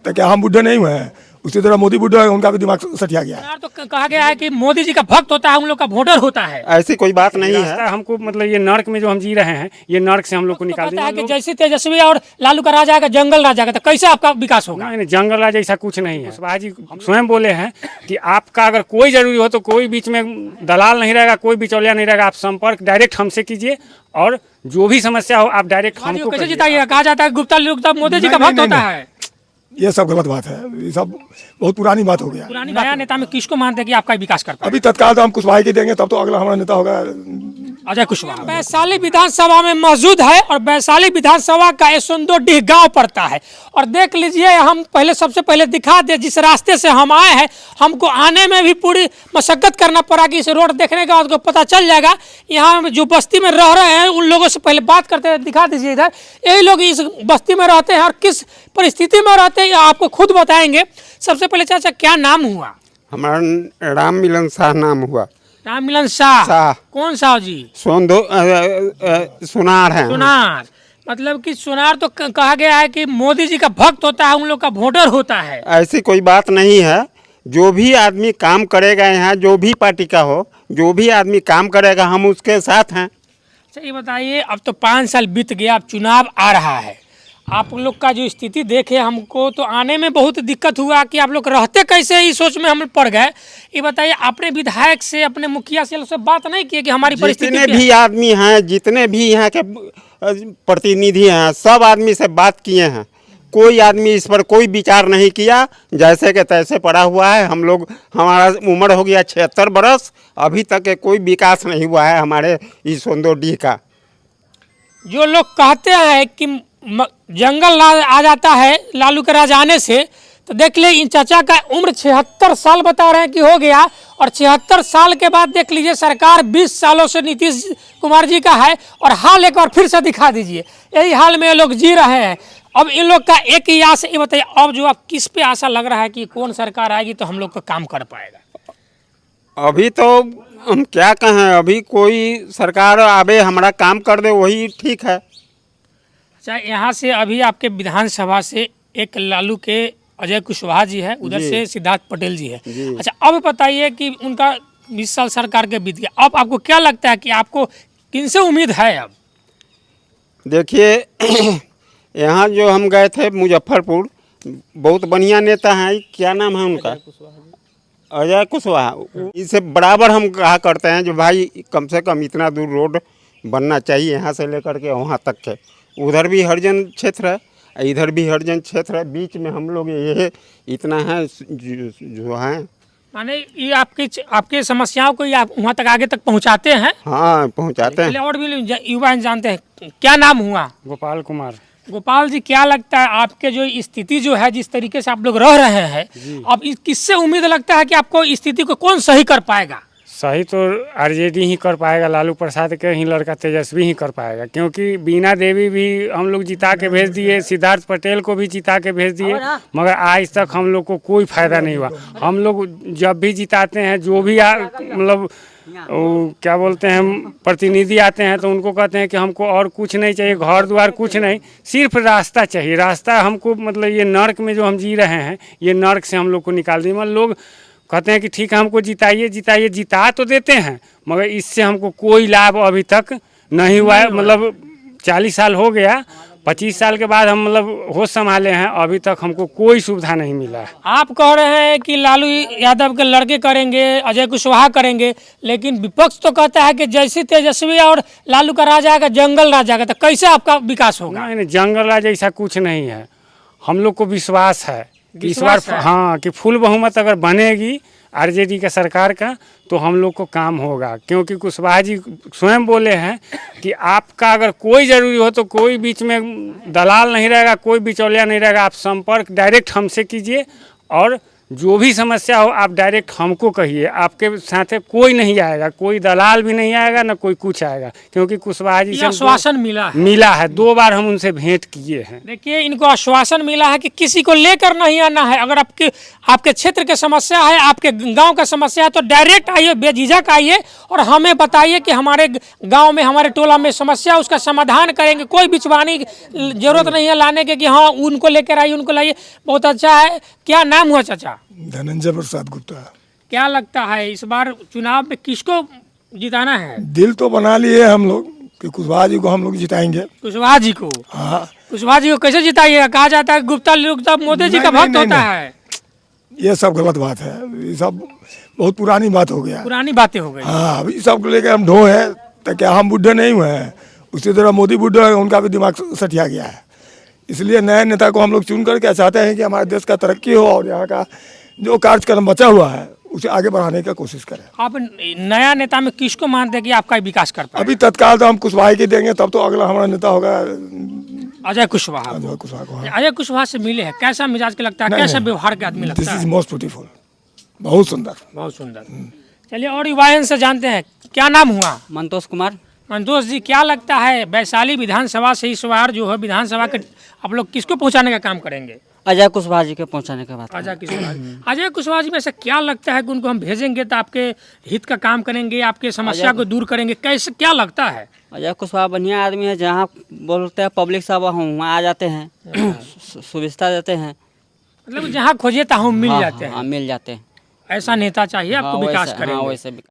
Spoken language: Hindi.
तो क्या हम बुढ़े नहीं हुए हैं? उसी तरह मोदी बुढ़ा है, उनका भी दिमाग सटिया गया है। तो कहा गया है कि मोदी जी का भक्त होता है, हम लोग का वोटर होता है। ऐसी कोई बात नहीं है। रास्ता हमको मतलब ये नर्क में जो हम जी रहे हैं, ये नर्क से हम लोग को तो निकाल कहता है कि देंगे। जैसे तेजस्वी और लालू का राज आएगा, जंगल राज आएगा, तो कैसे आपका विकास होगा? नहीं, जंगल राज ऐसा कुछ नहीं है। कुशवाहा जी स्वयं बोले हैं कि आपका अगर कोई जरूरी हो तो कोई बीच में दलाल नहीं रहेगा, कोई बिचौलिया नहीं रहेगा, आप संपर्क डायरेक्ट हमसे कीजिए और जो भी समस्या हो आप डायरेक्ट हमको कैसे करिए। जिताइएगा? कहा जाता है गुप्ता लोग मोदी जी का नहीं, भक्त नहीं, होता नहीं। है। ये सब गलत बात है, ये सब बहुत पुरानी बात हो गया। पुरानी नया नेता में किसको मानते हैं कि आपका विकास कर पाए? अभी तत्काल तो हम कुशवाहा के देंगे, तब तो अगला हमारा नेता होगा अजय कुशवाहा। वैशाली विधानसभा में मौजूद है और वैशाली विधानसभा का यसुंदोडीह गांव पड़ता है। और देख लीजिए, हम सबसे पहले दिखा दे, जिस रास्ते से हम आए हैं, हमको आने में भी पूरी मशक्कत करना पड़ा कि इस रोड देखने के बाद को पता चल जाएगा। यहाँ जो बस्ती में रह रहे हैं उन लोगों से पहले बात करते हैं, दिखा दीजिए इधर। यही लोग इस बस्ती में रहते हैं और किस परिस्थिति में रहते हैं आपको खुद बताएंगे। सबसे पहले चाचा, क्या नाम हुआ? हमारा राम मिलन शाह नाम हुआ। राम मिलन शाह। कौन साहब जी? सुनार है। सुनार, मतलब कि सुनार तो कहा गया है कि मोदी जी का भक्त होता है, उन लोग का वोटर होता है। ऐसी कोई बात नहीं है। जो भी आदमी काम करेगा यहाँ, जो भी पार्टी का हो, जो भी आदमी काम करेगा, हम उसके साथ हैं। अच्छा ये बताइए, अब तो 5 साल बीत गया, अब चुनाव आ रहा है, आप लोग का जो स्थिति देखे हमको तो आने में बहुत दिक्कत हुआ कि आप लोग रहते कैसे, इस सोच में हम पड़ गए। ये बताइए, अपने विधायक से, अपने मुखिया से बात नहीं किए कि हमारी परिस्थिति जितने भी आदमी हैं, जितने भी यहाँ के प्रतिनिधि हैं, सब आदमी से बात किए हैं। कोई आदमी इस पर कोई विचार नहीं किया, जैसे कि तैसे पड़ा हुआ है। हम लोग, हमारा उम्र हो गया 76 बरस, अभी तक के कोई विकास नहीं हुआ है हमारे इस यसुंदोडीह का। जो लोग कहते हैं कि जंगल राज आ जाता है लालू के राज आने से, तो देख ले इन चाचा का उम्र 76 साल बता रहे हैं कि हो गया। और 76 साल के बाद देख लीजिए, सरकार 20 सालों से नीतीश कुमार जी का है और हाल एक बार फिर से दिखा दीजिए, यही हाल में ये लोग जी रहे हैं। अब इन लोग का एक ही आशा, ये बताइए अब जो आप किस पे आशा लग रहा है कि कौन सरकार आएगी तो हम लोग का काम कर पाएगा? अभी तो हम क्या कहें, अभी कोई सरकार आवे हमारा काम कर दे, वही ठीक है। अच्छा, यहाँ से अभी आपके विधानसभा से एक लालू के अजय कुशवाहा जी है, उधर से सिद्धार्थ पटेल जी है। अच्छा, अब बताइए कि उनका 20 साल सरकार के बीत गया, अब आपको क्या लगता है कि आपको किनसे उम्मीद है? अब देखिए यहाँ जो हम गए थे मुजफ्फरपुर, बहुत बढ़िया नेता हैं। क्या नाम है उनका? अजय कुशवाहा। इसे बराबर हम कहा करते हैं जो भाई कम से कम इतना दूर रोड बनना चाहिए, यहाँ से लेकर के वहाँ तक के। उधर भी हरिजन क्षेत्र है, इधर भी हरिजन क्षेत्र है, बीच में हम लोग ये इतना है जो है। माने ये आपके समस्याओं को आप वहाँ तक आगे तक पहुँचाते हैं? हाँ, पहुँचाते हैं। और भी युवा जानते हैं। क्या नाम हुआ? गोपाल कुमार। गोपाल जी, क्या लगता है आपके जो स्थिति जो है, जिस तरीके से आप लोग रह रहे हैं, अब किससे उम्मीद लगता है कि आपको स्थिति को कौन सही कर पाएगा? सही तो आरजेडी ही कर पाएगा, लालू प्रसाद के ही लड़का तेजस्वी ही कर पाएगा। क्योंकि बीना देवी भी हम लोग जिता के भेज दिए, सिद्धार्थ पटेल को भी जिता के भेज दिए, मगर आज तक हम लोग को कोई फायदा नहीं हुआ। हम लोग जब भी जिताते हैं, जो भी मतलब क्या बोलते हैं, प्रतिनिधि आते हैं तो उनको कहते हैं कि हमको और कुछ नहीं चाहिए, घर द्वार कुछ नहीं, सिर्फ रास्ता चाहिए। रास्ता हमको, मतलब ये नर्क में जो हम जी रहे हैं, ये नर्क से हम लोग को निकाल दिए। मतलब लोग कहते हैं कि ठीक है हमको जिताइए जिताइए, जिता तो देते हैं मगर इससे हमको कोई लाभ अभी तक नहीं हुआ है। मतलब 40 साल हो गया, 25 साल के बाद हम मतलब होश संभाले हैं, अभी तक हमको कोई सुविधा नहीं मिला है। आप कह रहे हैं कि लालू यादव के लड़के करेंगे, अजय कुशवाहा करेंगे, लेकिन विपक्ष तो कहता है कि जैसे तेजस्वी और लालू का राज आएगा, जंगल राज आएगा, तो कैसे आपका विकास होगा? नहीं, जंगल राज ऐसा कुछ नहीं है। हम लोग को विश्वास है कि इस बार हाँ कि फुल बहुमत अगर बनेगी आरजेडी का सरकार का तो हम लोग को काम होगा। क्योंकि कुशवाहा जी स्वयं बोले हैं कि आपका अगर कोई ज़रूरी हो तो कोई बीच में दलाल नहीं रहेगा, कोई बिचौलिया नहीं रहेगा, आप संपर्क डायरेक्ट हमसे कीजिए और जो भी समस्या हो आप डायरेक्ट हमको कहिए, आपके साथ कोई नहीं आएगा, कोई दलाल भी नहीं आएगा ना कोई कुछ आएगा, क्योंकि कुशवाहा जी ये से आश्वासन मिला है। 2 बार हम उनसे भेंट किए हैं। देखिए, इनको आश्वासन मिला है कि किसी को लेकर नहीं आना है। अगर आपके क्षेत्र की समस्या है, आपके गांव का समस्या है, तो डायरेक्ट आइए, बेझिझक आइए और हमें बताइए कि हमारे गांव में, हमारे टोला में समस्या, उसका समाधान करेंगे। कोई बिचवानी जरूरत नहीं है लाने के कि हाँ उनको लेकर आइए, उनको लाइए। बहुत अच्छा है। क्या नाम हुआ चाचा? धनंजय प्रसाद गुप्ता। क्या लगता है इस बार चुनाव में किसको जिताना है? दिल तो बना लिए हम लोग कि कुशवाहा जी को हम लोग जिताएंगे। कुशवाहा जी को? हाँ। कुशवाहा जी को कैसे जिताइएगा? कहा जाता है गुप्ता लोग मोदी जी का नहीं, भक्त नहीं, होता नहीं। है। ये सब गलत बात है, ये सब बहुत पुरानी बात हो गया। पुरानी बातें हो गई। हाँ, अभी सब को लेकर हम ढो हैं, तो क्या हम बुढ़े नहीं हुए हैं? उसी तरह मोदी बुढ़े हैं, उनका भी दिमाग सठिया गया है। इसलिए नए नेता को हम लोग चुन करके चाहते हैं कि हमारे देश का तरक्की हो और यहाँ का जो कार्यक्रम बचा हुआ है उसे आगे बढ़ाने की कोशिश करें। आप नया नेता में किसको मानते हैं कि आपका विकास कर पाए? अभी तत्काल तो हम कुशवाहा के देंगे, तब तो अगला हमारा नेता होगा अजय कुशवाहा। अजय कुशवाहा को। हाँ। अजय कुशवाहा से मिले हैं, कैसा मिजाज के लगता है? नहीं, कैसा नहीं। व्यवहार के आदमी दिस लगता इज है? मोस्ट ब्यूटीफुल, बहुत सुंदर। बहुत सुंदर। चलिए और युवाएं से जानते हैं, क्या नाम हुआ? मंतोष कुमार। मंतोष जी, क्या लगता है वैशाली विधानसभा से इस बार जो है विधानसभा के आप लोग किसको पहुंचाने का काम करेंगे? अजय कुशवाहा जी के पहुंचाने के बाद। अजय कुशवाहा। अजय कुशवाहा जी में से क्या लगता है कि उनको हम भेजेंगे तो आपके हित का काम करेंगे, आपके समस्या को दूर करेंगे? कैसे, क्या लगता है? अजय कुशवाहा बढ़िया आदमी है, जहाँ बोलते हैं पब्लिक सब वहाँ आ जाते हैं, सुविधा देते हैं। मतलब जहाँ खोजे तहाँ मिल जाते हैं। हाँ, मिल जाते हैं। ऐसा नेता चाहिए आपको, विकास करेंगे। वैसे